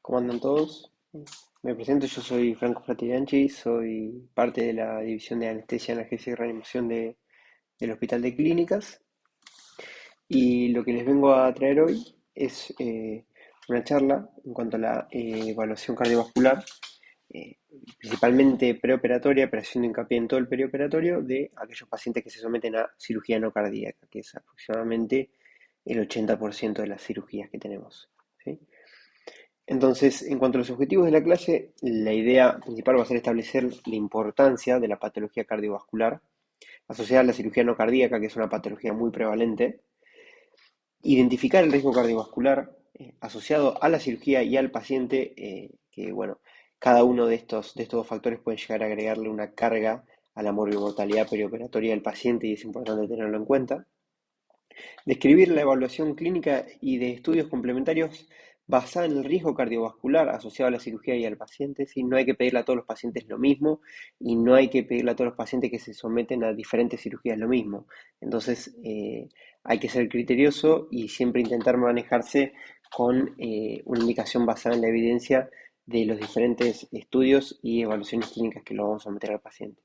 ¿Cómo andan todos? Me presento, yo soy Franco Fratiganchi, soy parte de la división de anestesia, analgesia y reanimación del Hospital de Clínicas. Y lo que les vengo a traer hoy es una charla en cuanto a la evaluación cardiovascular, eh, principalmente preoperatoria, pero haciendo hincapié en todo el perioperatorio de aquellos pacientes que se someten a cirugía no cardíaca, que es aproximadamente el 80% de las cirugías que tenemos. ¿Sí? Entonces, en cuanto a los objetivos de la clase, la idea principal va a ser establecer la importancia de la patología cardiovascular asociada a la cirugía no cardíaca, que es una patología muy prevalente, identificar el riesgo cardiovascular asociado a la cirugía y al paciente, que bueno, cada uno de estos dos factores puede llegar a agregarle una carga a la morbimortalidad perioperatoria del paciente y es importante tenerlo en cuenta. Describir la evaluación clínica y de estudios complementarios basada en el riesgo cardiovascular asociado a la cirugía y al paciente. ¿Sí? No hay que pedirle a todos los pacientes lo mismo y no hay que pedirle a todos los pacientes que se someten a diferentes cirugías lo mismo. Entonces, hay que ser criterioso y siempre intentar manejarse con una indicación basada en la evidencia de los diferentes estudios y evaluaciones clínicas que lo vamos a someter al paciente.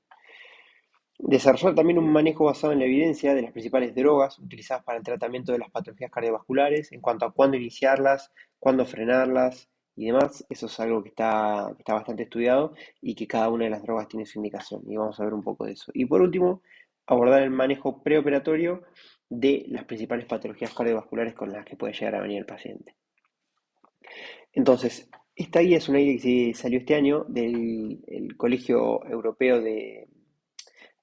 Desarrollar también un manejo basado en la evidencia de las principales drogas utilizadas para el tratamiento de las patologías cardiovasculares, en cuanto a cuándo iniciarlas, cuándo frenarlas y demás. Eso es algo que está bastante estudiado y que cada una de las drogas tiene su indicación. Y vamos a ver un poco de eso. Y por último, abordar el manejo preoperatorio de las principales patologías cardiovasculares con las que puede llegar a venir el paciente. Entonces, esta guía es una guía que salió este año del Colegio Europeo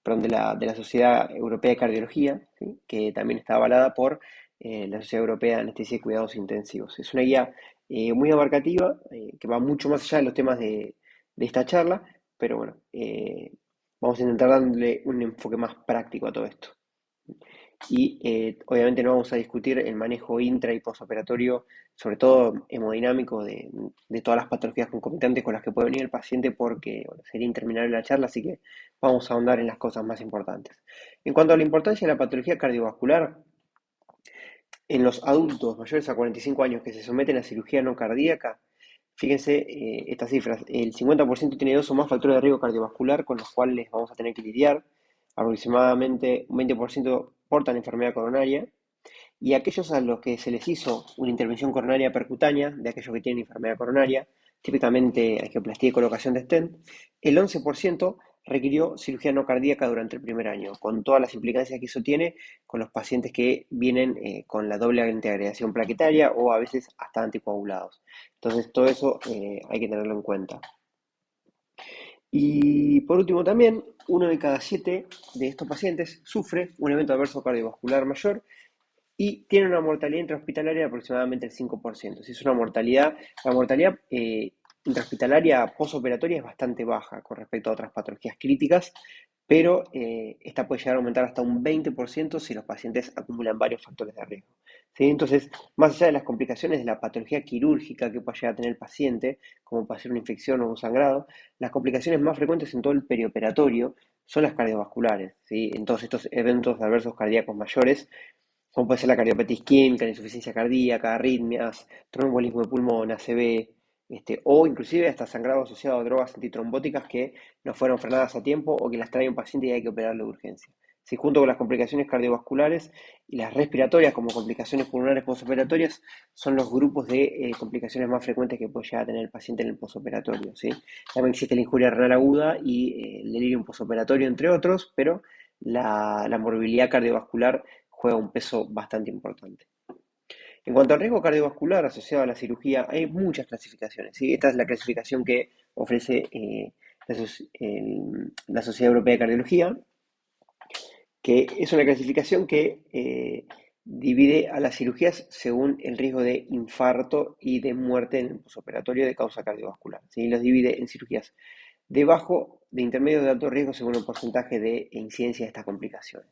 perdón, de la Sociedad Europea de Cardiología, ¿sí? Que también está avalada por la Sociedad Europea de Anestesia y Cuidados Intensivos. Es una guía muy abarcativa, que va mucho más allá de los temas de esta charla, pero bueno, vamos a intentar darle un enfoque más práctico a todo esto. Y obviamente no vamos a discutir el manejo intra y postoperatorio, sobre todo hemodinámico, de todas las patologías concomitantes con las que puede venir el paciente, porque bueno, sería interminable la charla, así que vamos a ahondar en las cosas más importantes. En cuanto a la importancia de la patología cardiovascular, en los adultos mayores a 45 años que se someten a cirugía no cardíaca, fíjense estas cifras, el 50% tiene dos o más factores de riesgo cardiovascular con los cuales vamos a tener que lidiar, aproximadamente un 20% portan enfermedad coronaria, y aquellos a los que se les hizo una intervención coronaria percutánea, de aquellos que tienen enfermedad coronaria, típicamente angioplastía y colocación de stent, el 11% requirió cirugía no cardíaca durante el primer año, con todas las implicancias que eso tiene con los pacientes que vienen con la doble antiagregación plaquetaria o a veces hasta anticoagulados. Entonces, todo eso hay que tenerlo en cuenta. Y por último también, uno de cada 7 de estos pacientes sufre un evento adverso cardiovascular mayor y tiene una mortalidad intrahospitalaria de aproximadamente el 5%. Si es una mortalidad, la mortalidad intrahospitalaria postoperatoria es bastante baja con respecto a otras patologías críticas, pero esta puede llegar a aumentar hasta un 20% si los pacientes acumulan varios factores de riesgo. ¿Sí? Entonces, más allá de las complicaciones de la patología quirúrgica que pueda llegar a tener el paciente, como puede ser una infección o un sangrado, las complicaciones más frecuentes en todo el perioperatorio son las cardiovasculares. ¿Sí? En todos estos eventos adversos cardíacos mayores, como puede ser la cardiopatía isquémica, la insuficiencia cardíaca, arritmias, tromboembolismo de pulmón, ACV, o inclusive hasta sangrado asociado a drogas antitrombóticas que no fueron frenadas a tiempo o que las trae un paciente y hay que operarlo de urgencia. Si junto con las complicaciones cardiovasculares y las respiratorias como complicaciones pulmonares postoperatorias son los grupos de complicaciones más frecuentes que puede llegar a tener el paciente en el postoperatorio. ¿Sí? También existe la injuria renal aguda y el delirium postoperatorio, entre otros, pero la morbilidad cardiovascular juega un peso bastante importante. En cuanto al riesgo cardiovascular asociado a la cirugía, hay muchas clasificaciones. ¿Sí? Esta es la clasificación que ofrece la Sociedad Europea de Cardiología, que es una clasificación que divide a las cirugías según el riesgo de infarto y de muerte en el posoperatorio de causa cardiovascular. ¿Sí? Los divide en cirugías de bajo, de intermedio, de alto riesgo según el porcentaje de incidencia de estas complicaciones.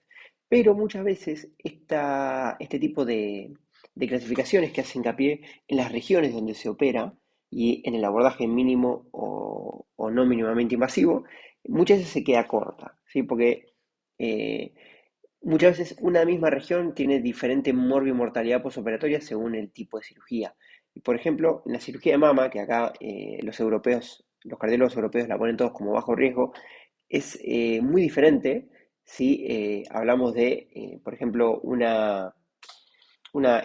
Pero muchas veces este tipo de clasificaciones que hacen hincapié en las regiones donde se opera y en el abordaje mínimo o no mínimamente invasivo, muchas veces se queda corta, ¿sí? Porque eh, muchas veces una misma región tiene diferente morbimortalidad posoperatoria según el tipo de cirugía. Y por ejemplo, en la cirugía de mama, que acá los europeos, los cardiólogos europeos la ponen todos como bajo riesgo, es muy diferente si hablamos de, por ejemplo, una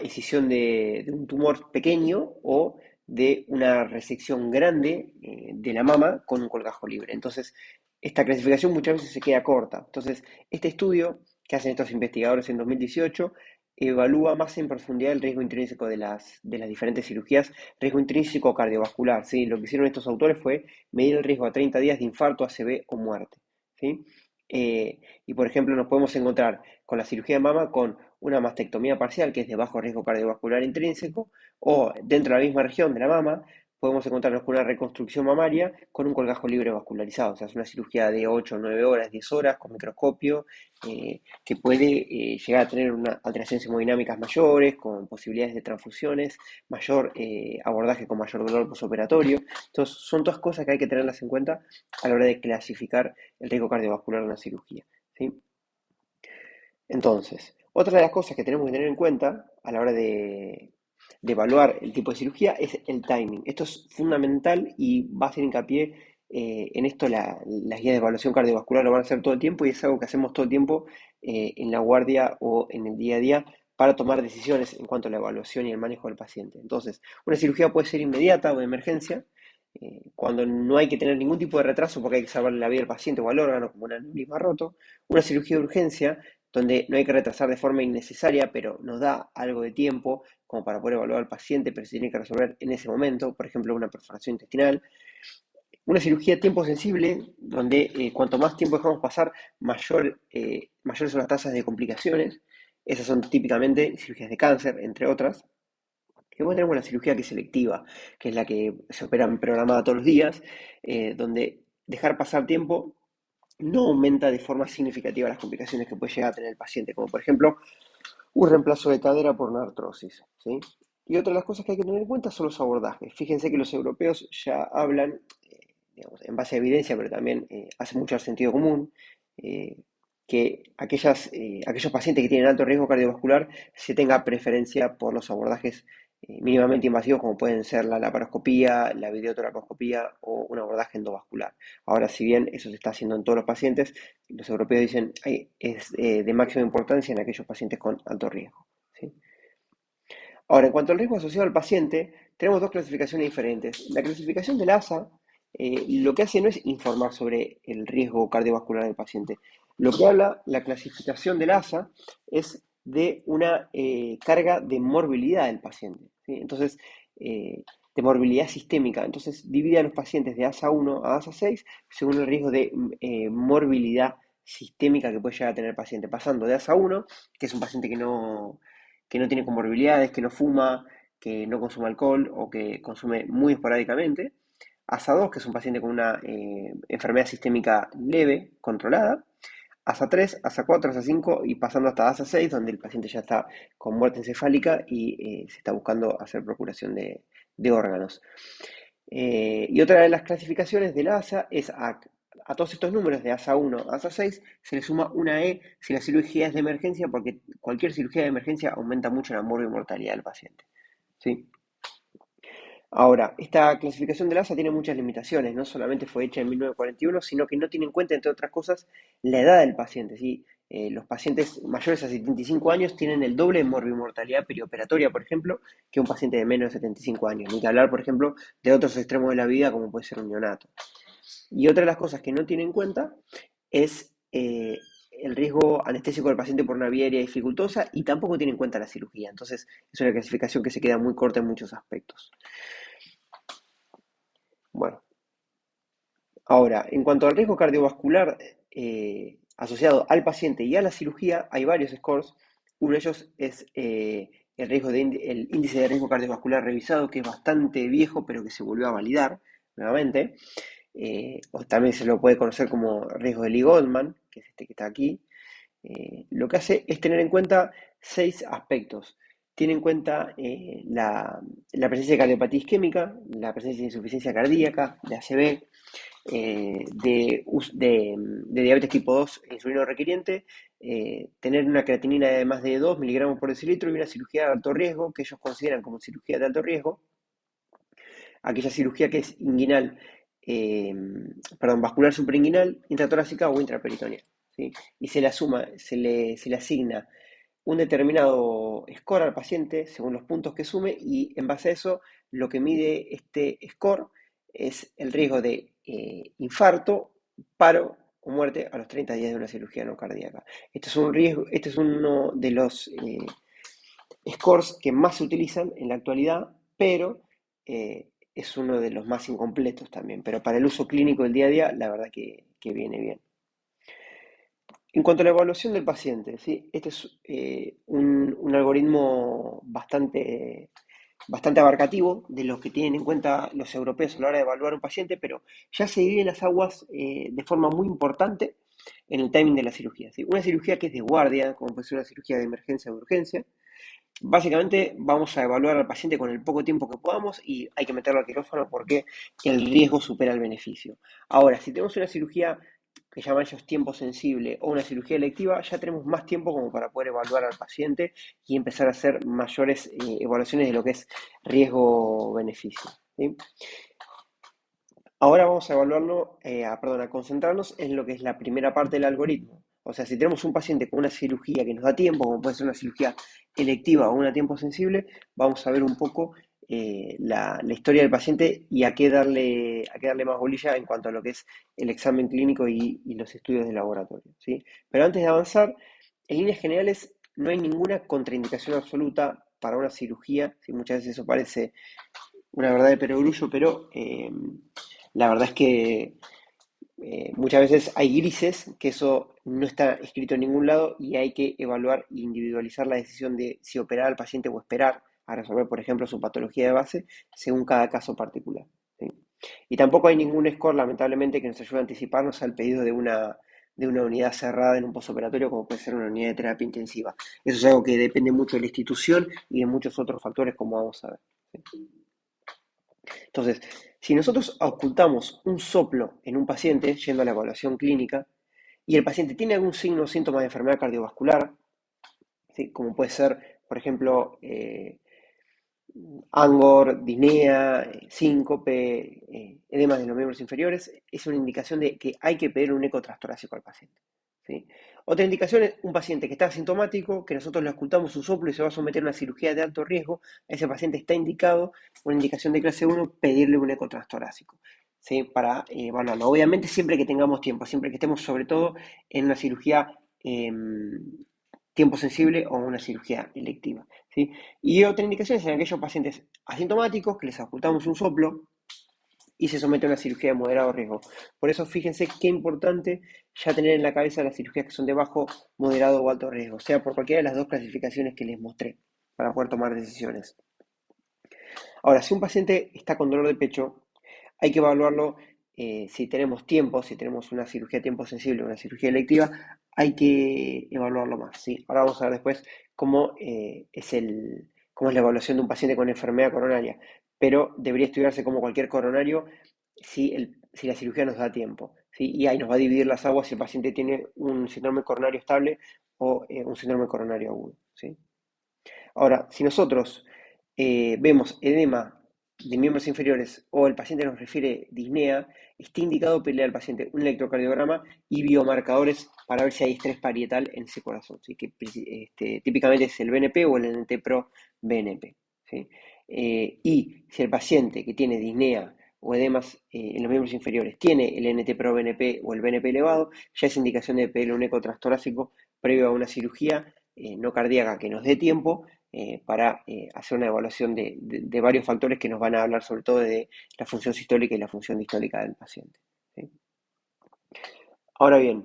escisión de un tumor pequeño o de una resección grande de la mama con un colgajo libre. Entonces, esta clasificación muchas veces se queda corta. Entonces, este estudio que hacen estos investigadores en 2018 evalúa más en profundidad el riesgo intrínseco de las diferentes cirugías, riesgo intrínseco cardiovascular. ¿Sí? Lo que hicieron estos autores fue medir el riesgo a 30 días de infarto, ACV o muerte. ¿Sí? Y por ejemplo, nos podemos encontrar con la cirugía de mama con una mastectomía parcial, que es de bajo riesgo cardiovascular intrínseco, o dentro de la misma región de la mama, podemos encontrarnos con una reconstrucción mamaria con un colgajo libre vascularizado, o sea, es una cirugía de 8, 9 horas, 10 horas con microscopio, que puede llegar a tener alteraciones hemodinámicas mayores, con posibilidades de transfusiones, mayor abordaje con mayor dolor posoperatorio. Entonces, son todas cosas que hay que tenerlas en cuenta a la hora de clasificar el riesgo cardiovascular en una cirugía. ¿Sí? Entonces, otra de las cosas que tenemos que tener en cuenta a la hora de evaluar el tipo de cirugía es el timing. Esto es fundamental y va a hacer hincapié en esto las guías de evaluación cardiovascular lo van a hacer todo el tiempo y es algo que hacemos todo el tiempo en la guardia o en el día a día para tomar decisiones en cuanto a la evaluación y el manejo del paciente. Entonces, una cirugía puede ser inmediata o de emergencia, cuando no hay que tener ningún tipo de retraso porque hay que salvarle la vida al paciente o al órgano, como un aneurisma roto. Una cirugía de urgencia donde no hay que retrasar de forma innecesaria, pero nos da algo de tiempo como para poder evaluar al paciente, pero se tiene que resolver en ese momento, por ejemplo, una perforación intestinal. Una cirugía a tiempo sensible, donde cuanto más tiempo dejamos pasar, mayores son las tasas de complicaciones. Esas son típicamente cirugías de cáncer, entre otras. Y luego tenemos la cirugía que es selectiva, que es la que se opera programada todos los días, donde dejar pasar tiempo no aumenta de forma significativa las complicaciones que puede llegar a tener el paciente, como por ejemplo un reemplazo de cadera por una artrosis. ¿Sí? Y otra de las cosas que hay que tener en cuenta son los abordajes. Fíjense que los europeos ya hablan, digamos, en base a evidencia, pero también hace mucho al sentido común, eh, que aquellos pacientes que tienen alto riesgo cardiovascular se tenga preferencia por los abordajes mínimamente invasivos como pueden ser la laparoscopía, la videotoracoscopía o un abordaje endovascular. Ahora, si bien eso se está haciendo en todos los pacientes, los europeos dicen que es de máxima importancia en aquellos pacientes con alto riesgo. ¿Sí? Ahora, en cuanto al riesgo asociado al paciente, tenemos dos clasificaciones diferentes. La clasificación de la ASA lo que hace no es informar sobre el riesgo cardiovascular del paciente. Lo que habla la clasificación de la ASA es de una carga de morbilidad del paciente. ¿Sí? Entonces, de morbilidad sistémica. Entonces, divide a los pacientes de ASA 1 a ASA 6 según el riesgo de morbilidad sistémica que puede llegar a tener el paciente, pasando de ASA 1, que es un paciente que no tiene comorbilidades, que no fuma, que no consume alcohol o que consume muy esporádicamente. ASA 2, que es un paciente con una enfermedad sistémica leve, controlada. ASA 3, ASA 4, ASA 5 y pasando hasta ASA 6, donde el paciente ya está con muerte encefálica y se está buscando hacer procuración de órganos. Y otra de las clasificaciones de la ASA es a todos estos números de ASA 1 a ASA 6 se le suma una E si la cirugía es de emergencia, porque cualquier cirugía de emergencia aumenta mucho la mortalidad del paciente. ¿Sí? Ahora, esta clasificación del ASA tiene muchas limitaciones, no solamente fue hecha en 1941, sino que no tiene en cuenta, entre otras cosas, la edad del paciente. ¿Sí? Los pacientes mayores a 75 años tienen el doble de morbimortalidad perioperatoria, por ejemplo, que un paciente de menos de 75 años. Ni que hablar, por ejemplo, de otros extremos de la vida, como puede ser un neonato. Y otra de las cosas que no tiene en cuenta es el riesgo anestésico del paciente por una vía aérea dificultosa y tampoco tiene en cuenta la cirugía. Entonces, es una clasificación que se queda muy corta en muchos aspectos. Bueno, ahora, en cuanto al riesgo cardiovascular asociado al paciente y a la cirugía, hay varios scores. Uno de ellos es el índice de riesgo cardiovascular revisado, que es bastante viejo, pero que se volvió a validar nuevamente. O también se lo puede conocer como riesgo de Lee-Goldman, que es este que está aquí. Lo que hace es tener en cuenta 6 aspectos. Tiene en cuenta la presencia de cardiopatía isquémica, la presencia de insuficiencia cardíaca, de ACV, de diabetes tipo 2 e insulino requiriente, tener una creatinina de más de 2 miligramos por decilitro y una cirugía de alto riesgo, que ellos consideran como cirugía de alto riesgo. aquella cirugía que es inguinal, vascular superinguinal, intratorácica o intraperitoneal, ¿sí? Y se le asigna un determinado score al paciente según los puntos que sume y en base a eso lo que mide este score es el riesgo de infarto, paro o muerte a los 30 días de una cirugía no cardíaca. Este es un riesgo, este es uno de los scores que más se utilizan en la actualidad, pero es uno de los más incompletos también. Pero para el uso clínico del día a día, la verdad que viene bien. En cuanto a la evaluación del paciente, ¿sí? Este es un algoritmo bastante abarcativo de los que tienen en cuenta los europeos a la hora de evaluar un paciente, pero ya se dividen las aguas de forma muy importante en el timing de la cirugía, ¿sí? Una cirugía que es de guardia, como puede ser una cirugía de emergencia o de urgencia, básicamente vamos a evaluar al paciente con el poco tiempo que podamos y hay que meterlo al quirófano porque el riesgo supera el beneficio. Ahora, si tenemos una cirugía que llaman ellos tiempo sensible o una cirugía electiva, ya tenemos más tiempo como para poder evaluar al paciente y empezar a hacer mayores evaluaciones de lo que es riesgo-beneficio, ¿sí? Ahora vamos a evaluarlo, a concentrarnos en lo que es la primera parte del algoritmo. O sea, si tenemos un paciente con una cirugía que nos da tiempo, como puede ser una cirugía electiva o una tiempo sensible, vamos a ver un poco la historia del paciente y a qué darle más bolilla en cuanto a lo que es el examen clínico y los estudios de laboratorio, ¿sí? Pero antes de avanzar, en líneas generales no hay ninguna contraindicación absoluta para una cirugía, ¿sí? Muchas veces eso parece una verdad de perogrullo, pero la verdad es que muchas veces hay grises, que eso no está escrito en ningún lado y hay que evaluar e individualizar la decisión de si operar al paciente o esperar a resolver, por ejemplo, su patología de base según cada caso particular, ¿sí? Y tampoco hay ningún score, lamentablemente, que nos ayude a anticiparnos al pedido de una unidad cerrada en un postoperatorio, como puede ser una unidad de terapia intensiva. Eso es algo que depende mucho de la institución y de muchos otros factores, como vamos a ver, ¿sí? Entonces, si nosotros ocultamos un soplo en un paciente, yendo a la evaluación clínica, y el paciente tiene algún signo o síntoma de enfermedad cardiovascular, ¿sí? Como puede ser, por ejemplo, angor, disnea, síncope, edema de los miembros inferiores, es una indicación de que hay que pedir un eco transtorácico al paciente, ¿sí? Otra indicación es un paciente que está asintomático, que nosotros le ocultamos su soplo y se va a someter a una cirugía de alto riesgo, ese paciente está indicado, una indicación de clase 1, pedirle un eco transtorácico, ¿sí? Para evaluarlo. Obviamente siempre que tengamos tiempo, siempre que estemos sobre todo en una cirugía tiempo sensible o una cirugía electiva, ¿sí? Y otra indicación es en aquellos pacientes asintomáticos que les ocultamos un soplo y se somete a una cirugía de moderado riesgo. Por eso fíjense qué importante ya tener en la cabeza las cirugías que son de bajo, moderado o alto riesgo, sea por cualquiera de las dos clasificaciones que les mostré, para poder tomar decisiones. Ahora, si un paciente está con dolor de pecho, hay que evaluarlo si tenemos tiempo, si tenemos una cirugía a tiempo sensible o una cirugía electiva, hay que evaluarlo más, ¿sí? Ahora vamos a ver después cómo es la evaluación de un paciente con enfermedad coronaria, pero debería estudiarse como cualquier coronario si la cirugía nos da tiempo, ¿sí? Y ahí nos va a dividir las aguas si el paciente tiene un síndrome coronario estable o un síndrome coronario agudo, ¿sí? Ahora, si nosotros vemos edema de miembros inferiores o el paciente nos refiere disnea, está indicado pedirle al paciente un electrocardiograma y biomarcadores para ver si hay estrés parietal en ese corazón, ¿sí? Que típicamente es el BNP o el NT-proBNP, ¿sí? Y si el paciente que tiene disnea o edemas en los miembros inferiores tiene el NT-proBNP o el BNP elevado, ya es indicación de pedirle un eco transtorácico previo a una cirugía no cardíaca que nos dé tiempo para hacer una evaluación de varios factores que nos van a hablar sobre todo de la función sistólica y la función distólica del paciente, ¿sí? Ahora bien,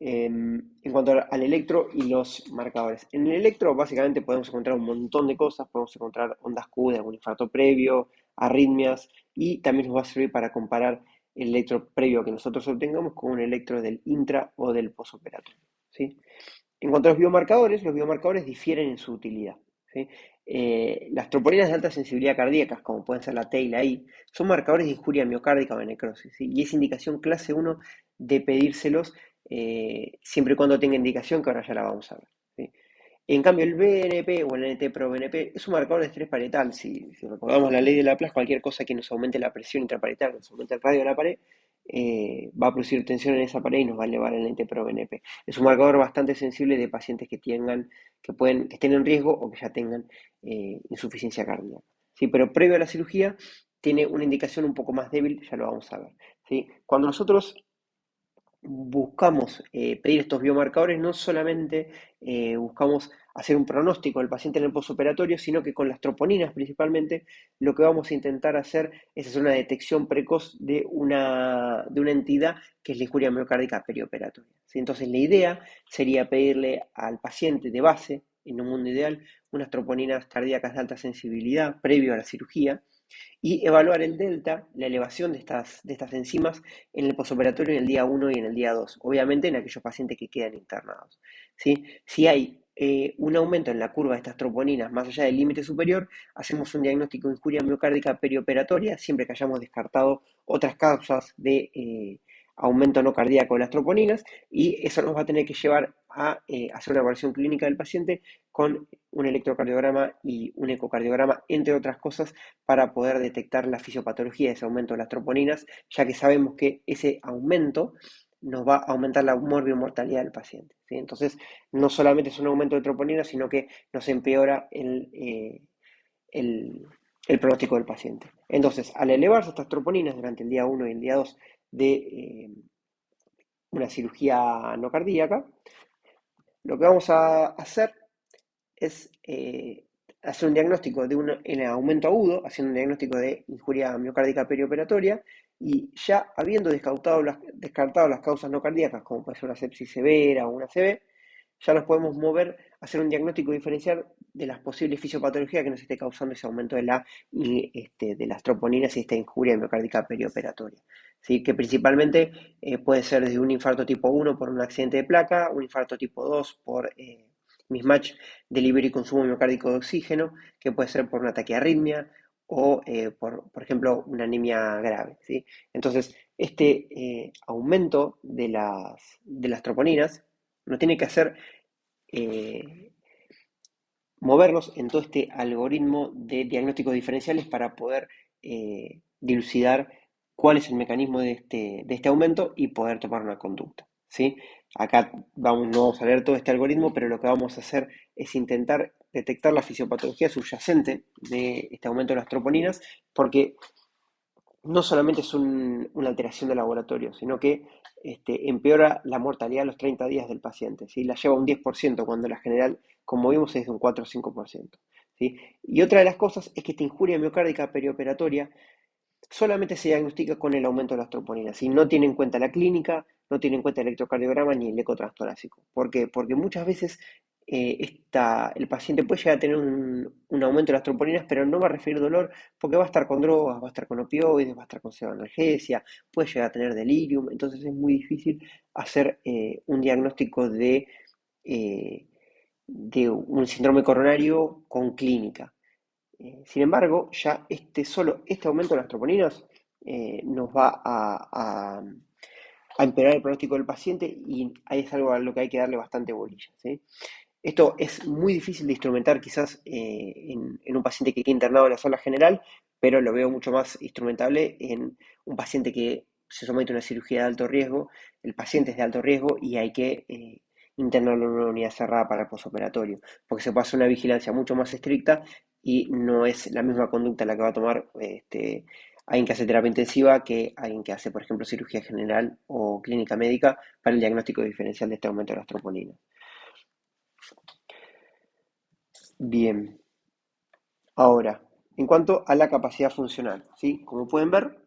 en cuanto al electro y los marcadores. En el electro básicamente podemos encontrar un montón de cosas, podemos encontrar ondas Q de algún infarto previo, arritmias, y también nos va a servir para comparar el electro previo que nosotros obtengamos con un electro del intra o del posoperatorio, ¿sí? En cuanto a los biomarcadores difieren en su utilidad, ¿sí? Las troponinas de alta sensibilidad cardíacas, como pueden ser la T y la I, son marcadores de injuria miocárdica o de necrosis, ¿sí? Y es indicación clase 1 de pedírselos siempre y cuando tenga indicación, que ahora ya la vamos a ver, ¿sí? En cambio, el BNP o el NT-proBNP es un marcador de estrés parietal. Si recordamos la ley de Laplace, cualquier cosa que nos aumente la presión intraparietal, nos aumente el radio de la pared, va a producir tensión en esa pared y nos va a elevar el NT-proBNP. Es un marcador bastante sensible de pacientes que estén en riesgo o que ya tengan insuficiencia cardíaca. ¿Sí? Pero previo a la cirugía tiene una indicación un poco más débil, ya lo vamos a ver. ¿Sí? Cuando nosotros buscamos pedir estos biomarcadores, no solamente buscamos hacer un pronóstico del paciente en el postoperatorio, sino que con las troponinas principalmente, lo que vamos a intentar hacer es hacer una detección precoz de una entidad que es la injuria miocárdica perioperatoria. ¿Sí? Entonces, la idea sería pedirle al paciente de base, en un mundo ideal, unas troponinas cardíacas de alta sensibilidad previo a la cirugía, y evaluar el delta, la elevación de estas enzimas en el posoperatorio en el día 1 y en el día 2, obviamente en aquellos pacientes que quedan internados. ¿Sí? Si hay un aumento en la curva de estas troponinas más allá del límite superior, hacemos un diagnóstico de injuria miocárdica perioperatoria, siempre que hayamos descartado otras causas de aumento no cardíaco de las troponinas, y eso nos va a tener que llevar a hacer una evaluación clínica del paciente con un electrocardiograma y un ecocardiograma, entre otras cosas, para poder detectar la fisiopatología de ese aumento de las troponinas, ya que sabemos que ese aumento nos va a aumentar la mortalidad del paciente. ¿Sí? Entonces, no solamente es un aumento de troponinas, sino que nos empeora el, el pronóstico del paciente. Entonces, al elevarse estas troponinas durante el día 1 y el día 2 de una cirugía no cardíaca, lo que vamos a hacer es hacer un diagnóstico en aumento agudo, haciendo un diagnóstico de injuria miocárdica perioperatoria, y ya habiendo descartado las causas no cardíacas, como puede ser una sepsis severa o una ACV, ya nos podemos mover a hacer un diagnóstico diferencial de las posibles fisiopatologías que nos esté causando ese aumento de las troponinas y esta injuria miocárdica perioperatoria. ¿Sí? Que principalmente puede ser desde un infarto tipo 1 por un accidente de placa, un infarto tipo 2 por mismatch de libero y consumo miocárdico de oxígeno, que puede ser por una taquiarritmia o, por ejemplo, una anemia grave. ¿Sí? Entonces, este aumento de las troponinas nos tiene que hacer eh, movernos en todo este algoritmo de diagnósticos diferenciales para poder dilucidar cuál es el mecanismo de este aumento y poder tomar una conducta. ¿Sí? Acá no vamos a leer todo este algoritmo, pero lo que vamos a hacer es intentar detectar la fisiopatología subyacente de este aumento de las troponinas, porque no solamente es una alteración de laboratorio, sino que empeora la mortalidad a los 30 días del paciente, ¿sí? La lleva a un 10% cuando la general, como vimos, es de un 4 o 5%. ¿Sí? Y otra de las cosas es que esta injuria miocárdica perioperatoria solamente se diagnostica con el aumento de las troponinas, y no tiene en cuenta la clínica, no tiene en cuenta el electrocardiograma ni el eco transtorácico. ¿Por qué? Porque muchas veces el paciente puede llegar a tener un aumento de las troponinas, pero no va a referir dolor porque va a estar con drogas, va a estar con opioides, va a estar con pseudoanalgesia, puede llegar a tener delirium, entonces es muy difícil hacer un diagnóstico eh, de un síndrome coronario con clínica. Sin embargo, ya solo este aumento de las troponinas nos va a empeorar el pronóstico del paciente, y ahí es algo a lo que hay que darle bastante bolilla. ¿Sí? Esto es muy difícil de instrumentar quizás en un paciente que queda internado en la sala general, pero lo veo mucho más instrumentable en un paciente que se somete a una cirugía de alto riesgo. El paciente es de alto riesgo y hay que internarlo en una unidad cerrada para el posoperatorio, porque se pasa una vigilancia mucho más estricta y no es la misma conducta la que va a tomar alguien que hace terapia intensiva que alguien que hace, por ejemplo, cirugía general o clínica médica para el diagnóstico diferencial de este aumento de las troponinas. Bien, ahora, en cuanto a la capacidad funcional, ¿sí? Como pueden ver,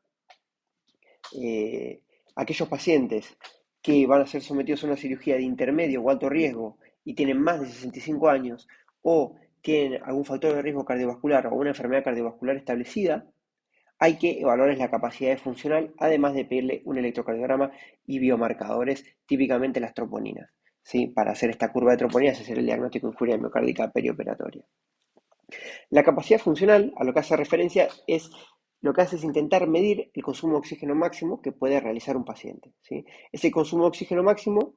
eh, aquellos pacientes que van a ser sometidos a una cirugía de intermedio o alto riesgo y tienen más de 65 años o tienen algún factor de riesgo cardiovascular o una enfermedad cardiovascular establecida, hay que evaluarles la capacidad funcional, además de pedirle un electrocardiograma y biomarcadores, típicamente las troponinas. ¿Sí? Para hacer esta curva de troponinas, hacer el diagnóstico de injuria miocárdica perioperatoria. La capacidad funcional, a lo que hace referencia, lo que hace es intentar medir el consumo de oxígeno máximo que puede realizar un paciente. ¿Sí? Ese consumo de oxígeno máximo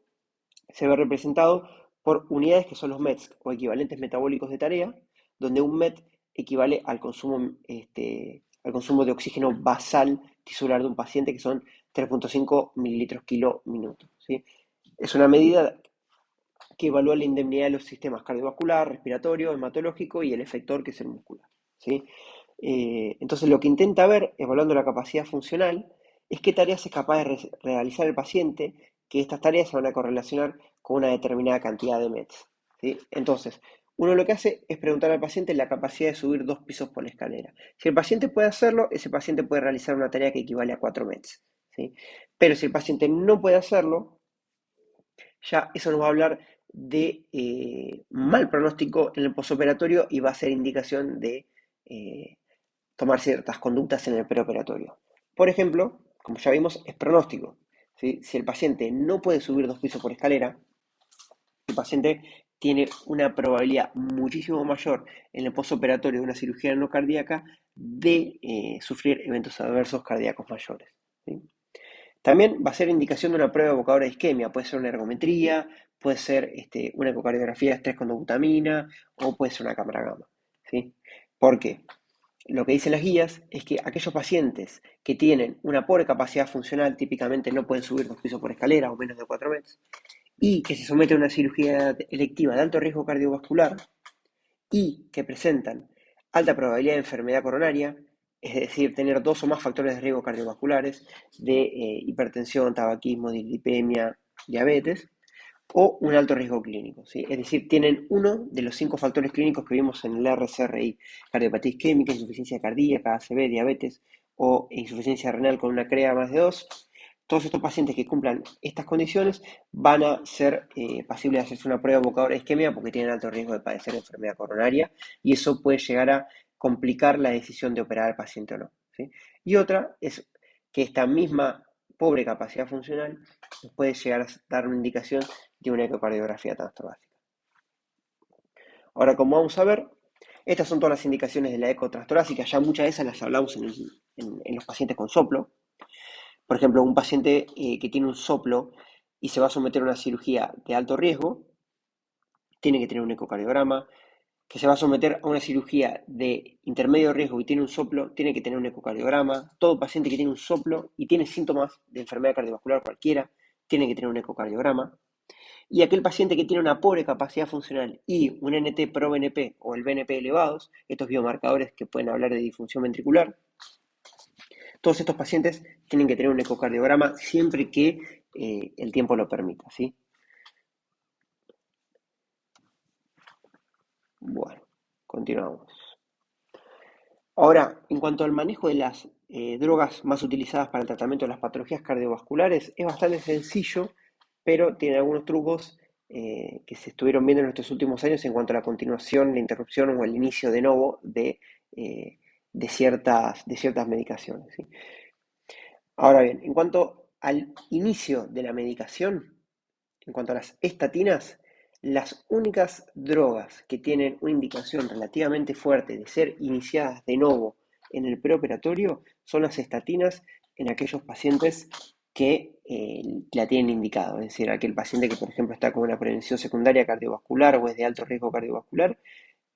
se ve representado por unidades que son los METs o equivalentes metabólicos de tarea, donde un MET equivale al consumo de oxígeno basal tisular de un paciente, que son 3,5 mililitros kilo minuto. ¿Sí? Es una medida que evalúa la indemnidad de los sistemas cardiovascular, respiratorio, hematológico y el efector, que es el muscular. ¿Sí? Entonces, lo que intenta ver, evaluando la capacidad funcional, es qué tareas es capaz de realizar el paciente, que estas tareas se van a correlacionar con una determinada cantidad de METs. ¿Sí? Entonces, uno lo que hace es preguntar al paciente la capacidad de subir 2 pisos por la escalera. Si el paciente puede hacerlo, ese paciente puede realizar una tarea que equivale a 4 METs. ¿Sí? Pero si el paciente no puede hacerlo, ya eso nos va a hablar de mal pronóstico en el posoperatorio y va a ser indicación de eh, tomar ciertas conductas en el preoperatorio. Por ejemplo, como ya vimos, es pronóstico. ¿Sí? Si el paciente no puede subir 2 pisos por escalera, el paciente tiene una probabilidad muchísimo mayor en el posoperatorio de una cirugía no cardíaca de sufrir eventos adversos cardíacos mayores. ¿Sí? También va a ser indicación de una prueba evocadora de isquemia, puede ser una ergometría, puede ser una ecocardiografía de estrés con dobutamina o puede ser una cámara gamma. ¿Sí? ¿Por qué? Lo que dicen las guías es que aquellos pacientes que tienen una pobre capacidad funcional, típicamente no pueden subir 2 pisos por escalera o menos de 4 metros, y que se someten a una cirugía electiva de alto riesgo cardiovascular y que presentan alta probabilidad de enfermedad coronaria, es decir, tener 2 o más factores de riesgo cardiovasculares de hipertensión, tabaquismo, dislipemia, diabetes, o un alto riesgo clínico. ¿Sí? Es decir, tienen uno de los 5 factores clínicos que vimos en el RCRI: cardiopatía isquémica, insuficiencia cardíaca, ACV, diabetes o insuficiencia renal con una CREA más de 2. Todos estos pacientes que cumplan estas condiciones van a ser pasibles de hacerse una prueba evocadora de isquemia porque tienen alto riesgo de padecer enfermedad coronaria y eso puede llegar a complicar la decisión de operar al paciente o no. ¿Sí? Y otra es que esta misma pobre capacidad funcional nos puede llegar a dar una indicación de una ecocardiografía transtorácica. Ahora, como vamos a ver, estas son todas las indicaciones de la eco transtorácica. Ya muchas de esas las hablamos en los pacientes con soplo. Por ejemplo, un paciente que tiene un soplo y se va a someter a una cirugía de alto riesgo, tiene que tener un ecocardiograma. Que se va a someter a una cirugía de intermedio riesgo y tiene un soplo, tiene que tener un ecocardiograma. Todo paciente que tiene un soplo y tiene síntomas de enfermedad cardiovascular cualquiera, tiene que tener un ecocardiograma. Y aquel paciente que tiene una pobre capacidad funcional y un NT-proBNP o el BNP elevados, estos biomarcadores que pueden hablar de disfunción ventricular, todos estos pacientes tienen que tener un ecocardiograma siempre que el tiempo lo permita. ¿Sí? Bueno, continuamos. Ahora, en cuanto al manejo de las drogas más utilizadas para el tratamiento de las patologías cardiovasculares, es bastante sencillo, pero tiene algunos trucos que se estuvieron viendo en estos últimos años en cuanto a la continuación, la interrupción o el inicio de nuevo eh, de ciertas medicaciones. ¿Sí? Ahora bien, en cuanto al inicio de la medicación, en cuanto a las estatinas, las únicas drogas que tienen una indicación relativamente fuerte de ser iniciadas de nuevo en el preoperatorio son las estatinas en aquellos pacientes que la tienen indicado. Es decir, aquel paciente que, por ejemplo, está con una prevención secundaria cardiovascular o es de alto riesgo cardiovascular,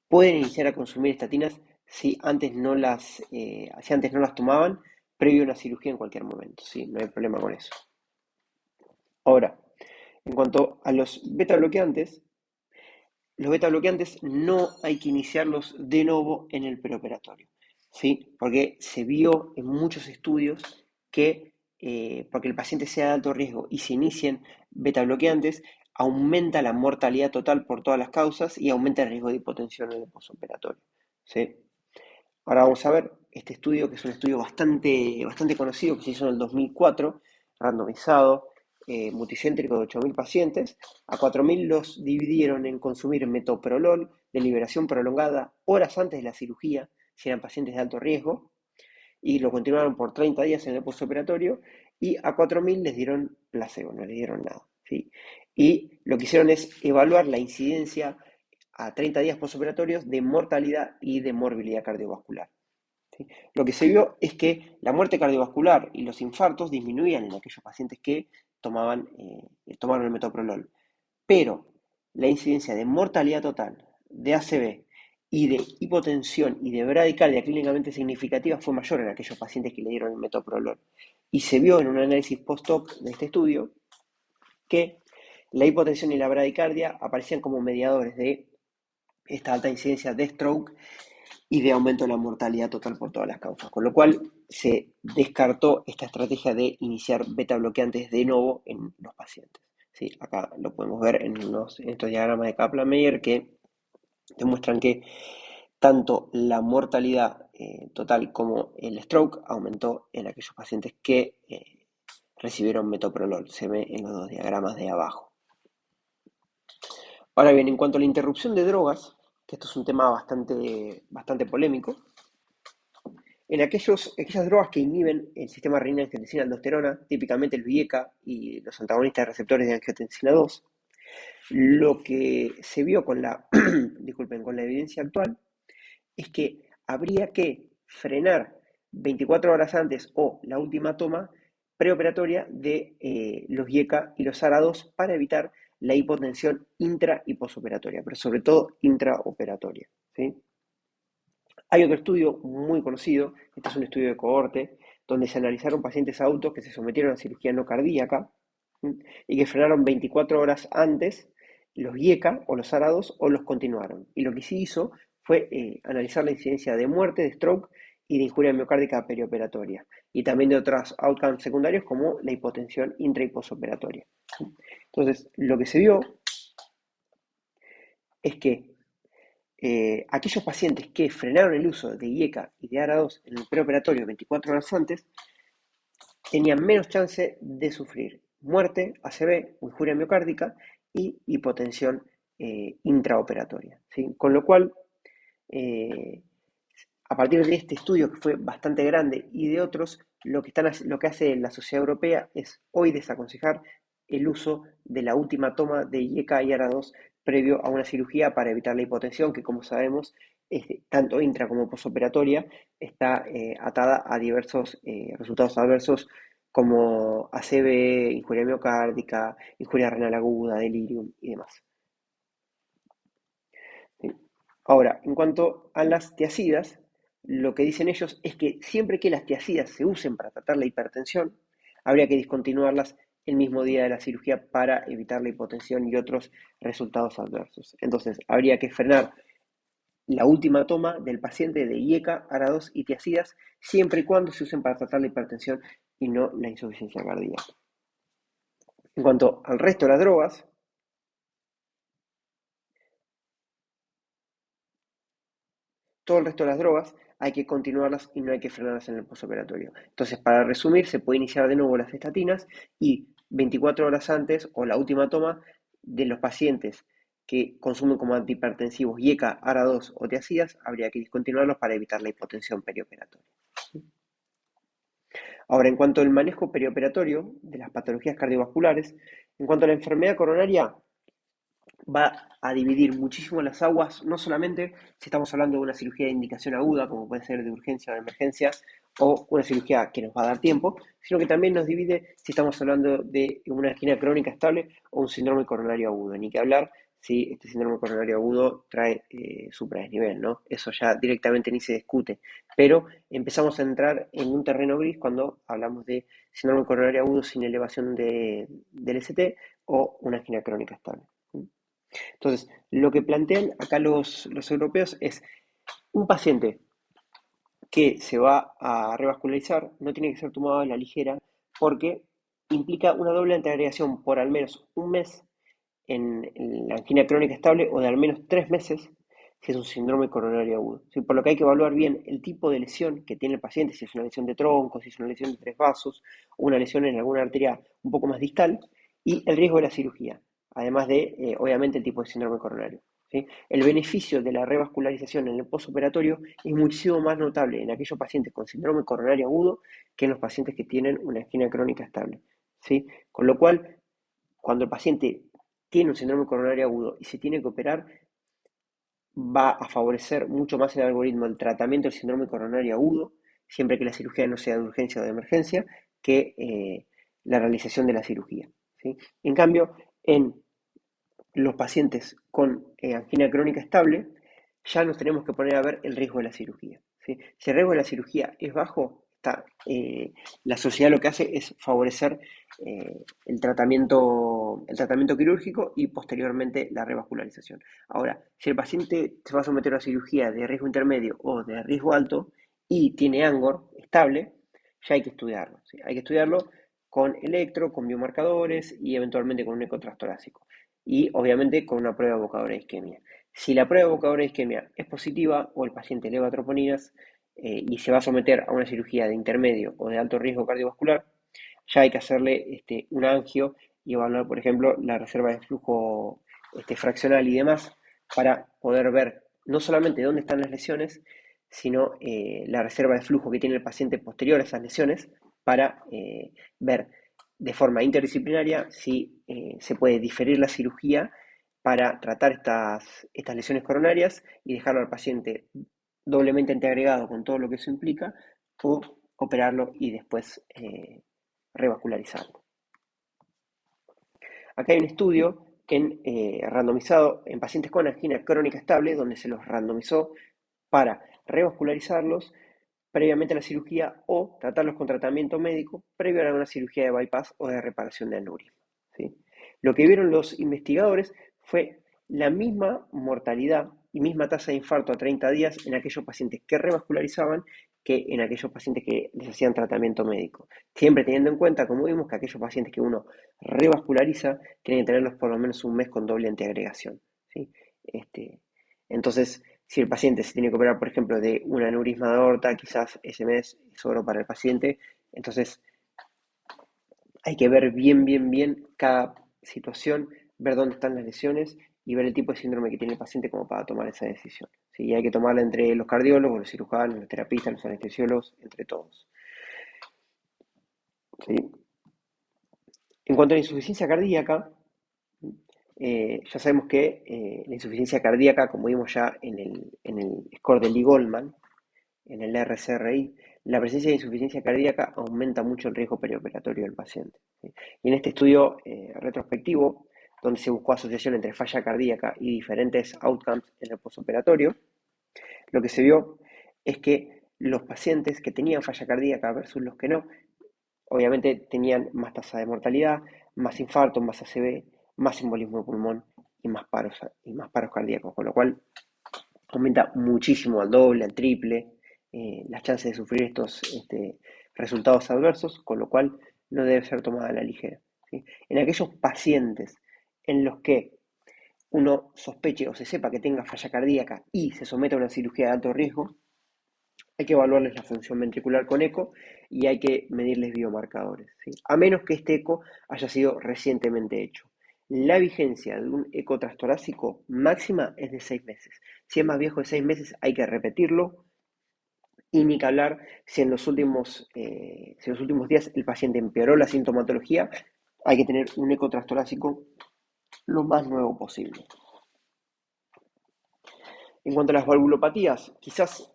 pueden iniciar a consumir estatinas si antes no las tomaban previo a una cirugía en cualquier momento. ¿Sí? No hay problema con eso. Ahora, en cuanto a los beta bloqueantes no hay que iniciarlos de nuevo en el preoperatorio, ¿sí? Porque se vio en muchos estudios que porque el paciente sea de alto riesgo y se inicien beta bloqueantes, aumenta la mortalidad total por todas las causas y aumenta el riesgo de hipotensión en el postoperatorio, ¿sí? Ahora vamos a ver este estudio, que es un estudio bastante, bastante conocido, que se hizo en el 2004, randomizado, multicéntrico de 8.000 pacientes. A 4.000 los dividieron en consumir metoprolol de liberación prolongada horas antes de la cirugía, si eran pacientes de alto riesgo, y lo continuaron por 30 días en el postoperatorio, y a 4.000 les dieron placebo, no les dieron nada. ¿Sí? Y lo que hicieron es evaluar la incidencia a 30 días postoperatorios de mortalidad y de morbilidad cardiovascular. ¿Sí? Lo que se vio es que la muerte cardiovascular y los infartos disminuían en aquellos pacientes que tomaron el metoprolol. Pero la incidencia de mortalidad total, de ACV y de hipotensión y de bradicardia clínicamente significativa fue mayor en aquellos pacientes que le dieron el metoprolol. Y se vio en un análisis post-hoc de este estudio que la hipotensión y la bradicardia aparecían como mediadores de esta alta incidencia de stroke y de aumento de la mortalidad total por todas las causas, con lo cual se descartó esta estrategia de iniciar beta bloqueantes de nuevo en los pacientes. ¿Sí? Acá lo podemos ver en estos diagramas de Kaplan-Meier que demuestran que tanto la mortalidad total como el stroke aumentó en aquellos pacientes que recibieron metoprolol. Se ve en los dos diagramas de abajo. Ahora bien, en cuanto a la interrupción de drogas, que esto es un tema bastante polémico, en aquellas drogas que inhiben el sistema renina-angiotensina-aldosterona, típicamente el VIECA y los antagonistas de receptores de angiotensina 2, lo que se vio con la, disculpen, con la evidencia actual es que habría que frenar 24 horas antes o la última toma preoperatoria de los IECA y los ARA2 para evitar la hipotensión intra y posoperatoria, pero sobre todo intraoperatoria. ¿Sí? Hay otro estudio muy conocido, este es un estudio de cohorte, donde se analizaron pacientes adultos que se sometieron a cirugía no cardíaca y que frenaron 24 horas antes los IECA o los ARA2 o los continuaron. Y lo que sí hizo fue analizar la incidencia de muerte, de stroke y de injuria miocárdica perioperatoria. Y también de otros outcomes secundarios como la hipotensión intra y posoperatoria. Entonces, lo que se vio es que aquellos pacientes que frenaron el uso de IECA y de ARA2 en el preoperatorio 24 horas antes tenían menos chance de sufrir muerte, ACV o injuria miocárdica y hipotensión intraoperatoria. ¿Sí? Con lo cual, a partir de este estudio que fue bastante grande y de otros, lo que hace la Sociedad Europea es hoy desaconsejar el uso de la última toma de IECA y ARA2 previo a una cirugía para evitar la hipotensión, que como sabemos, tanto intra como posoperatoria, está atada a diversos resultados adversos como ACV, injuria miocárdica, injuria renal aguda, delirium y demás. ¿Sí? Ahora, en cuanto a las tiacidas, lo que dicen ellos es que siempre que las tiacidas se usen para tratar la hipertensión, habría que discontinuarlas el mismo día de la cirugía para evitar la hipotensión y otros resultados adversos. Entonces, habría que frenar la última toma del paciente de IECA, ARA2 y tiacidas siempre y cuando se usen para tratar la hipertensión y no la insuficiencia cardíaca. En cuanto al resto de las drogas, todo el resto de las drogas hay que continuarlas y no hay que frenarlas en el postoperatorio. Entonces, para resumir, se puede iniciar de nuevo las estatinas y 24 horas antes o la última toma de los pacientes que consumen como antihipertensivos IECA, ARA2 o tiacidas, habría que discontinuarlos para evitar la hipotensión perioperatoria. Ahora, en cuanto al manejo perioperatorio de las patologías cardiovasculares, en cuanto a la enfermedad coronaria, va a dividir muchísimo las aguas, no solamente si estamos hablando de una cirugía de indicación aguda, como puede ser de urgencia o de emergencia, o una cirugía que nos va a dar tiempo, sino que también nos divide si estamos hablando de una angina crónica estable o un síndrome coronario agudo. Ni que hablar si este síndrome coronario agudo trae supradesnivel, ¿no? Eso ya directamente ni se discute. Pero empezamos a entrar en un terreno gris cuando hablamos de síndrome coronario agudo sin elevación del ST o una angina crónica estable. Entonces, lo que plantean acá los europeos es un paciente que se va a revascularizar, no tiene que ser tomado a la ligera porque implica una doble antiagregación por al menos un mes en la angina crónica estable o de al menos 3 meses si es un síndrome coronario agudo. ¿Sí? Por lo que hay que evaluar bien el tipo de lesión que tiene el paciente, si es una lesión de tronco, si es una lesión de tres vasos, o una lesión en alguna arteria un poco más distal, y el riesgo de la cirugía, además de, obviamente, el tipo de síndrome coronario. ¿Sí? El beneficio de la revascularización en el postoperatorio es muchísimo más notable en aquellos pacientes con síndrome coronario agudo que en los pacientes que tienen una angina crónica estable. ¿Sí? Con lo cual, cuando el paciente tiene un síndrome coronario agudo y se tiene que operar, va a favorecer mucho más el algoritmo del tratamiento del síndrome coronario agudo, siempre que la cirugía no sea de urgencia o de emergencia, que la realización de la cirugía. ¿Sí? En cambio, en los pacientes con angina crónica estable, ya nos tenemos que poner a ver el riesgo de la cirugía, ¿sí? Si el riesgo de la cirugía es bajo, la sociedad lo que hace es favorecer el tratamiento quirúrgico y posteriormente la revascularización. Ahora, si el paciente se va a someter a una cirugía de riesgo intermedio o de riesgo alto y tiene Angor estable, ya hay que estudiarlo, ¿sí? Hay que estudiarlo con electro, con biomarcadores y eventualmente con un eco transtorácico. Y obviamente con una prueba evocadora de isquemia. Si la prueba evocadora de isquemia es positiva o el paciente eleva troponinas y se va a someter a una cirugía de intermedio o de alto riesgo cardiovascular, ya hay que hacerle un angio y evaluar, por ejemplo, la reserva de flujo fraccional y demás para poder ver no solamente dónde están las lesiones, sino la reserva de flujo que tiene el paciente posterior a esas lesiones para ver de forma interdisciplinaria si se puede diferir la cirugía para tratar estas lesiones coronarias y dejarlo al paciente doblemente antiagregado con todo lo que eso implica, o operarlo y después revascularizarlo. Acá hay un estudio randomizado en pacientes con angina crónica estable, donde se los randomizó para revascularizarlos previamente a la cirugía o tratarlos con tratamiento médico previo a una cirugía de bypass o de reparación de aneurisma, ¿sí? Lo que vieron los investigadores fue la misma mortalidad y misma tasa de infarto a 30 días en aquellos pacientes que revascularizaban que en aquellos pacientes que les hacían tratamiento médico. Siempre teniendo en cuenta, como vimos, que aquellos pacientes que uno revasculariza tienen que tenerlos por lo menos un mes con doble antiagregación, ¿sí? Entonces, si el paciente se tiene que operar, por ejemplo, de un aneurisma de aorta, quizás ese mes es oro para el paciente. Entonces, hay que ver bien cada situación, ver dónde están las lesiones y ver el tipo de síndrome que tiene el paciente como para tomar esa decisión, ¿sí? Y hay que tomarla entre los cardiólogos, los cirujanos, los terapistas, los anestesiólogos, entre todos, ¿sí? En cuanto a la insuficiencia cardíaca, ya sabemos que la insuficiencia cardíaca, como vimos ya en el score de Lee-Goldman, en el RCRI, la presencia de insuficiencia cardíaca aumenta mucho el riesgo perioperatorio del paciente, ¿sí? Y en este estudio retrospectivo, donde se buscó asociación entre falla cardíaca y diferentes outcomes en el postoperatorio, lo que se vio es que los pacientes que tenían falla cardíaca versus los que no, obviamente tenían más tasa de mortalidad, más infarto, más ACV, más embolismo de pulmón y más paros cardíacos, con lo cual aumenta muchísimo, al doble, al triple, las chances de sufrir estos resultados adversos, con lo cual no debe ser tomada a la ligera, ¿sí? En aquellos pacientes en los que uno sospeche o se sepa que tenga falla cardíaca y se somete a una cirugía de alto riesgo, hay que evaluarles la función ventricular con eco y hay que medirles biomarcadores, ¿sí? A menos que este eco haya sido recientemente hecho. La vigencia de un eco transtorácico máxima es de 6 meses. Si es más viejo de 6 meses, hay que repetirlo. Y ni que hablar si si en los últimos días el paciente empeoró la sintomatología, hay que tener un eco transtorácico lo más nuevo posible. En cuanto a las valvulopatías, quizás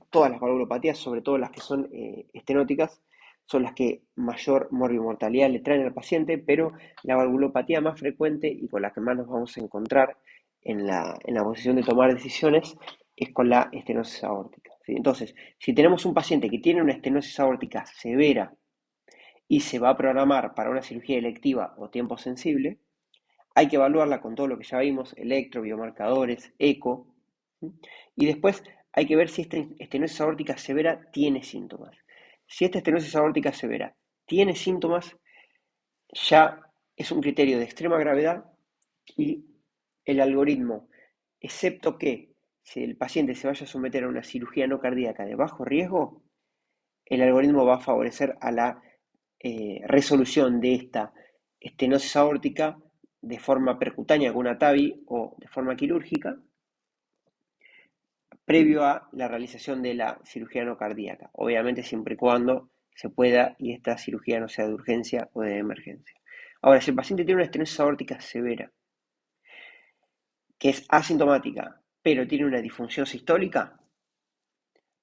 todas las valvulopatías, sobre todo las que son estenóticas, son las que mayor morbimortalidad le traen al paciente, pero la valvulopatía más frecuente y con la que más nos vamos a encontrar en la posición de tomar decisiones es con la estenosis aórtica, ¿sí? Entonces, si tenemos un paciente que tiene una estenosis aórtica severa y se va a programar para una cirugía electiva o tiempo sensible, hay que evaluarla con todo lo que ya vimos, electro, biomarcadores, eco, ¿sí? Y después hay que ver si esta estenosis aórtica severa tiene síntomas. Si esta estenosis aórtica severa tiene síntomas, ya es un criterio de extrema gravedad y el algoritmo, excepto que si el paciente se vaya a someter a una cirugía no cardíaca de bajo riesgo, el algoritmo va a favorecer a la resolución de esta estenosis aórtica de forma percutánea con una TAVI o de forma quirúrgica, previo a la realización de la cirugía no cardíaca, obviamente siempre y cuando se pueda y esta cirugía no sea de urgencia o de emergencia. Ahora, si el paciente tiene una estenosis aórtica severa, que es asintomática, pero tiene una disfunción sistólica,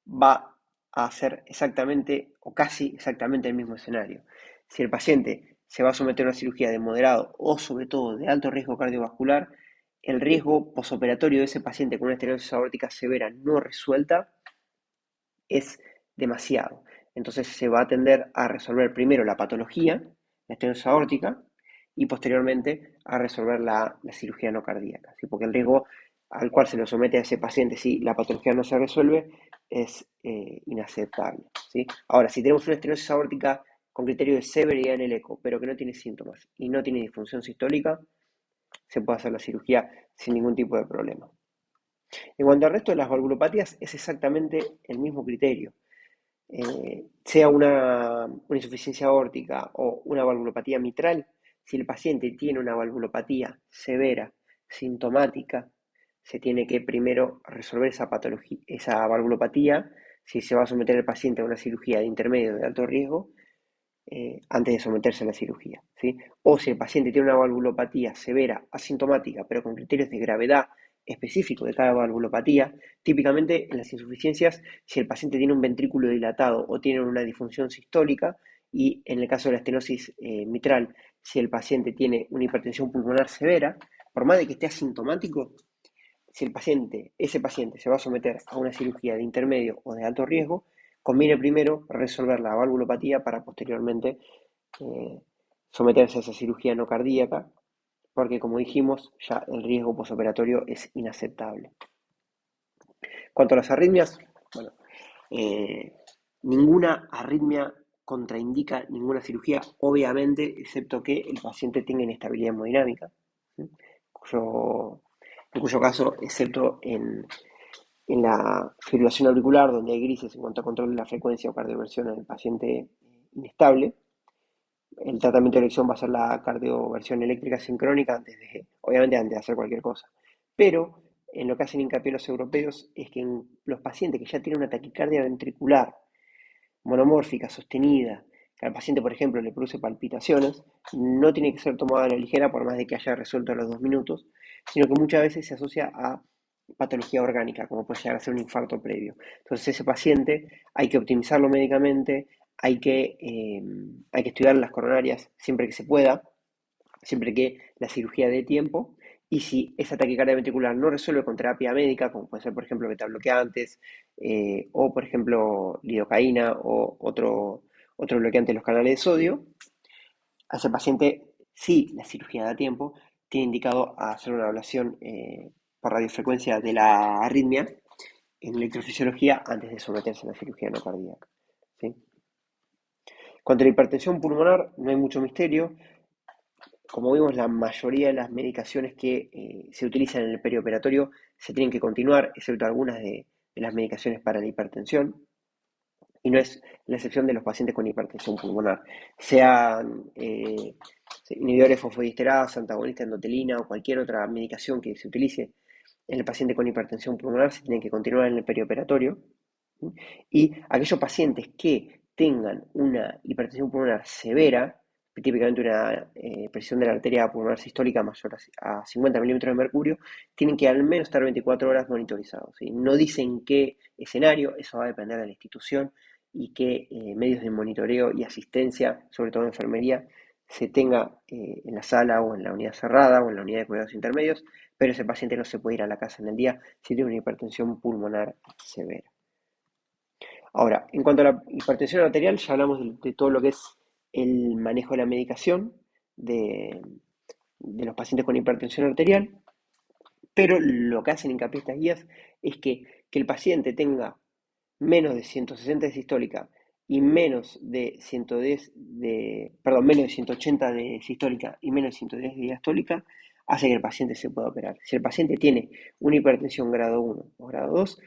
va a hacer exactamente o casi exactamente el mismo escenario. Si el paciente se va a someter a una cirugía de moderado o sobre todo de alto riesgo cardiovascular, el riesgo posoperatorio de ese paciente con una estenosis aórtica severa no resuelta es demasiado. Entonces se va a tender a resolver primero la patología, la estenosis aórtica, y posteriormente a resolver la cirugía no cardíaca, ¿sí? Porque el riesgo al cual se lo somete a ese paciente si la patología no se resuelve es inaceptable, ¿sí? Ahora, si tenemos una estenosis aórtica con criterio de severidad en el eco, pero que no tiene síntomas y no tiene disfunción sistólica, se puede hacer la cirugía sin ningún tipo de problema. En cuanto al resto de las valvulopatías, es exactamente el mismo criterio. Sea una insuficiencia aórtica o una valvulopatía mitral, si el paciente tiene una valvulopatía severa, sintomática, se tiene que primero resolver esa patología, esa valvulopatía, si se va a someter el paciente a una cirugía de intermedio de alto riesgo, antes de someterse a la cirugía, ¿sí? O si el paciente tiene una valvulopatía severa, asintomática, pero con criterios de gravedad específicos de cada valvulopatía, típicamente en las insuficiencias, si el paciente tiene un ventrículo dilatado o tiene una disfunción sistólica, y en el caso de la estenosis mitral, si el paciente tiene una hipertensión pulmonar severa, por más de que esté asintomático, si ese paciente se va a someter a una cirugía de intermedio o de alto riesgo, conviene primero resolver la valvulopatía para posteriormente eh, someterse a esa cirugía no cardíaca, porque como dijimos, ya el riesgo posoperatorio es inaceptable. Cuanto a las arritmias, bueno, eh, ninguna arritmia contraindica ninguna cirugía, obviamente, excepto que el paciente tenga inestabilidad hemodinámica, ¿sí? En cuyo caso, excepto en la fibrilación auricular, donde hay grises en cuanto a control de la frecuencia o cardioversión en el paciente inestable, el tratamiento de elección va a ser la cardioversión eléctrica sincrónica, obviamente antes de hacer cualquier cosa. Pero en lo que hacen hincapié los europeos es que en los pacientes que ya tienen una taquicardia ventricular monomórfica, sostenida, que al paciente, por ejemplo, le produce palpitaciones, no tiene que ser tomada a la ligera por más de que haya resuelto a los 2 minutos, sino que muchas veces se asocia a patología orgánica, como puede llegar a ser un infarto previo. Entonces ese paciente hay que optimizarlo médicamente, hay que estudiar las coronarias siempre que se pueda, siempre que la cirugía dé tiempo, y si esa taquicardia ventricular no resuelve con terapia médica, como puede ser, por ejemplo, betabloqueantes, o, por ejemplo, lidocaína o otro bloqueante de los canales de sodio, a ese paciente, si la cirugía da tiempo, tiene indicado hacer una ablación por radiofrecuencia de la arritmia en electrofisiología antes de someterse a la cirugía no cardíaca, ¿sí? Cuanto a la hipertensión pulmonar, no hay mucho misterio. Como vimos, la mayoría de las medicaciones que se utilizan en el perioperatorio se tienen que continuar, excepto algunas de las medicaciones para la hipertensión, y no es la excepción de los pacientes con hipertensión pulmonar, sean inhibidores fosfodiesterasa, antagonistas de endotelina o cualquier otra medicación que se utilice en el paciente con hipertensión pulmonar, se tienen que continuar en el perioperatorio. ¿Sí? Y aquellos pacientes que tengan una hipertensión pulmonar severa, típicamente una presión de la arteria pulmonar sistólica mayor a 50 milímetros de mercurio, tienen que al menos estar 24 horas monitorizados, ¿sí? No dicen qué escenario, eso va a depender de la institución y qué medios de monitoreo y asistencia, sobre todo en enfermería, se tenga en la sala o en la unidad cerrada o en la unidad de cuidados intermedios, pero ese paciente no se puede ir a la casa en el día si tiene una hipertensión pulmonar severa. Ahora, en cuanto a la hipertensión arterial, ya hablamos de todo lo que es el manejo de la medicación de, de los pacientes con hipertensión arterial, pero lo que hacen hincapié estas guías es que el paciente tenga menos de 160 de sistólica y menos de 110 menos de 180 de sistólica y menos de 110 de diastólica, hace que el paciente se pueda operar. Si el paciente tiene una hipertensión grado 1 o grado 2,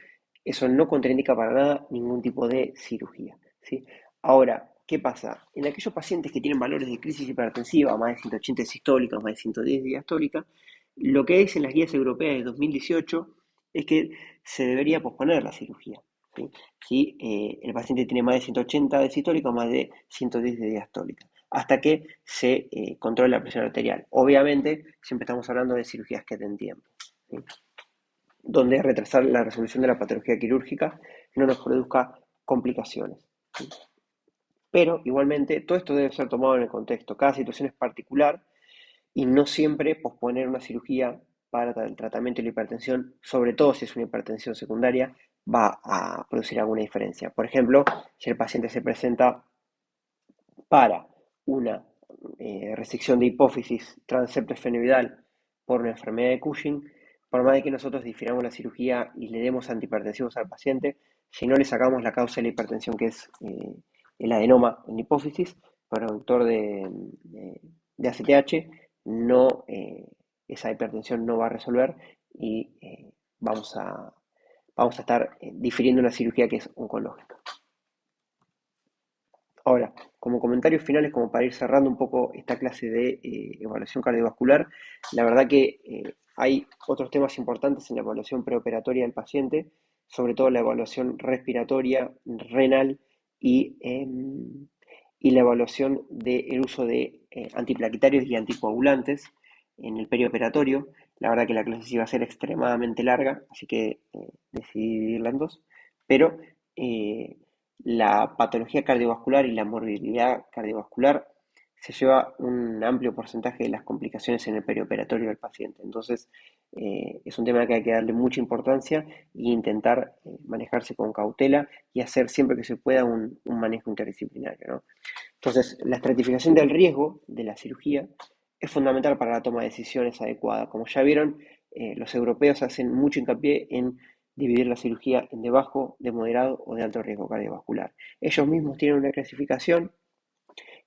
eso no contraindica para nada ningún tipo de cirugía, ¿sí? Ahora, ¿qué pasa? En aquellos pacientes que tienen valores de crisis hipertensiva, más de 180 de sistólica, más de 110 de diastólica, lo que dicen las guías europeas de 2018 es que se debería posponer la cirugía, ¿sí? Si el paciente tiene más de 180 de sistólica o más de 110 de diastólica, hasta que se controle la presión arterial. Obviamente, siempre estamos hablando de cirugías que den tiempo, ¿sí? Donde retrasar la resolución de la patología quirúrgica no nos produzca complicaciones, ¿sí? Pero igualmente todo esto debe ser tomado en el contexto. Cada situación es particular y no siempre posponer una cirugía para el tratamiento de la hipertensión, sobre todo si es una hipertensión secundaria, va a producir alguna diferencia. Por ejemplo, si el paciente se presenta para una restricción de hipófisis transepto-esfenoidal por una enfermedad de Cushing, por más de que nosotros difiramos la cirugía y le demos antihipertensivos al paciente, si no le sacamos la causa de la hipertensión, que es el adenoma en hipófisis, productor de ACTH, no, esa hipertensión no va a resolver y vamos a estar difiriendo una cirugía que es oncológica. Ahora, como comentarios finales, como para ir cerrando un poco esta clase de evaluación cardiovascular, la verdad que hay otros temas importantes en la evaluación preoperatoria del paciente, sobre todo la evaluación respiratoria, renal y la evaluación del uso de antiplaquetarios y anticoagulantes en el perioperatorio. La verdad que la clase sí iba a ser extremadamente larga, así que decidí dividirla en dos, pero eh, la patología cardiovascular y la morbilidad cardiovascular se lleva un amplio porcentaje de las complicaciones en el perioperatorio del paciente. Entonces, es un tema que hay que darle mucha importancia e intentar manejarse con cautela y hacer siempre que se pueda un manejo interdisciplinario, ¿no? Entonces, la estratificación del riesgo de la cirugía es fundamental para la toma de decisiones adecuada. Como ya vieron, los europeos hacen mucho hincapié en dividir la cirugía en de bajo, de moderado o de alto riesgo cardiovascular. Ellos mismos tienen una clasificación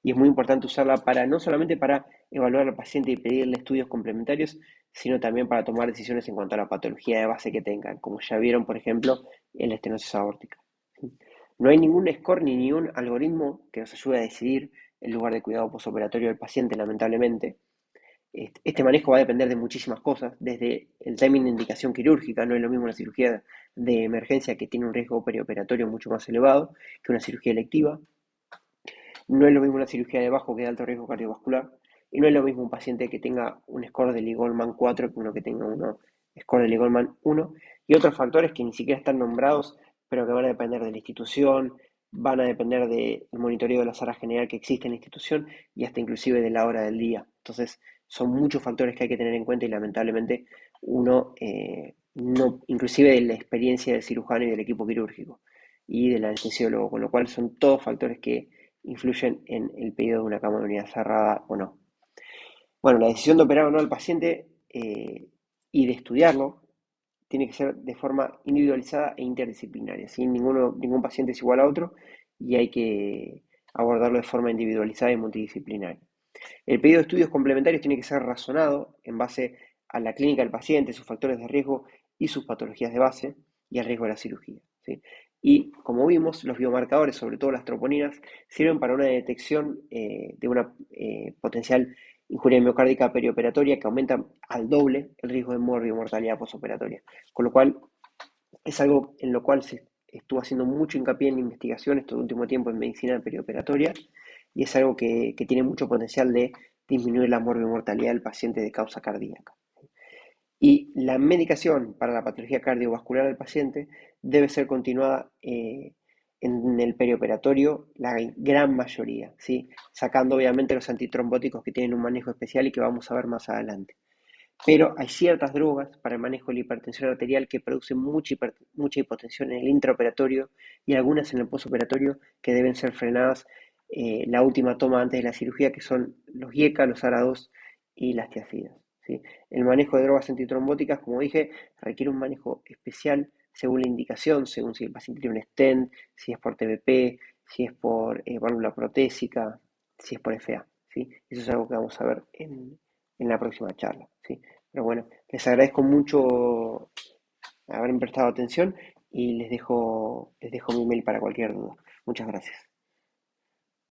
y es muy importante usarla para no solamente para evaluar al paciente y pedirle estudios complementarios, sino también para tomar decisiones en cuanto a la patología de base que tengan, como ya vieron, por ejemplo, en la estenosis aórtica. No hay ningún score ni ningún algoritmo que nos ayude a decidir el lugar de cuidado postoperatorio del paciente, lamentablemente. Este manejo va a depender de muchísimas cosas, desde el timing de indicación quirúrgica. No es lo mismo una cirugía de emergencia que tiene un riesgo perioperatorio mucho más elevado que una cirugía electiva. No es lo mismo una cirugía de bajo que de alto riesgo cardiovascular. Y no es lo mismo un paciente que tenga un score de Lee-Goldman 4 que uno que tenga un score de Lee-Goldman 1. Y otros factores que ni siquiera están nombrados, pero que van a depender de la institución, van a depender del monitoreo de la sala general que existe en la institución y hasta inclusive de la hora del día. Entonces, son muchos factores que hay que tener en cuenta y lamentablemente uno no, inclusive de la experiencia del cirujano y del equipo quirúrgico y del anestesiólogo, con lo cual son todos factores que influyen en el pedido de una cama de unidad cerrada o no. Bueno, la decisión de operar o no al paciente y de estudiarlo tiene que ser de forma individualizada e interdisciplinaria. ¿Sí? Ningún paciente es igual a otro y hay que abordarlo de forma individualizada y multidisciplinaria. El pedido de estudios complementarios tiene que ser razonado en base a la clínica del paciente, sus factores de riesgo y sus patologías de base y el riesgo de la cirugía. ¿Sí? Y como vimos, los biomarcadores, sobre todo las troponinas, sirven para una detección de una potencial injuria miocárdica perioperatoria que aumenta al doble el riesgo de mortalidad postoperatoria. Con lo cual, es algo en lo cual se estuvo haciendo mucho hincapié en investigación este último tiempo en medicina perioperatoria y es algo que tiene mucho potencial de disminuir la mortalidad del paciente de causa cardíaca. Y la medicación para la patología cardiovascular del paciente debe ser continuada en el perioperatorio, la gran mayoría, ¿sí? Sacando obviamente los antitrombóticos que tienen un manejo especial y que vamos a ver más adelante. Pero hay ciertas drogas para el manejo de la hipertensión arterial que producen mucha hipotensión en el intraoperatorio y algunas en el postoperatorio que deben ser frenadas la última toma antes de la cirugía, que son los IECA, los ARA2 y las tiazidas. ¿Sí? El manejo de drogas antitrombóticas, como dije, requiere un manejo especial según la indicación, según si el paciente tiene un stent, si es por TBP, si es por válvula protésica, si es por FA. ¿Sí? Eso es algo que vamos a ver en la próxima charla. ¿Sí? Pero bueno, les agradezco mucho haberme prestado atención y les dejo mi email para cualquier duda. Muchas gracias.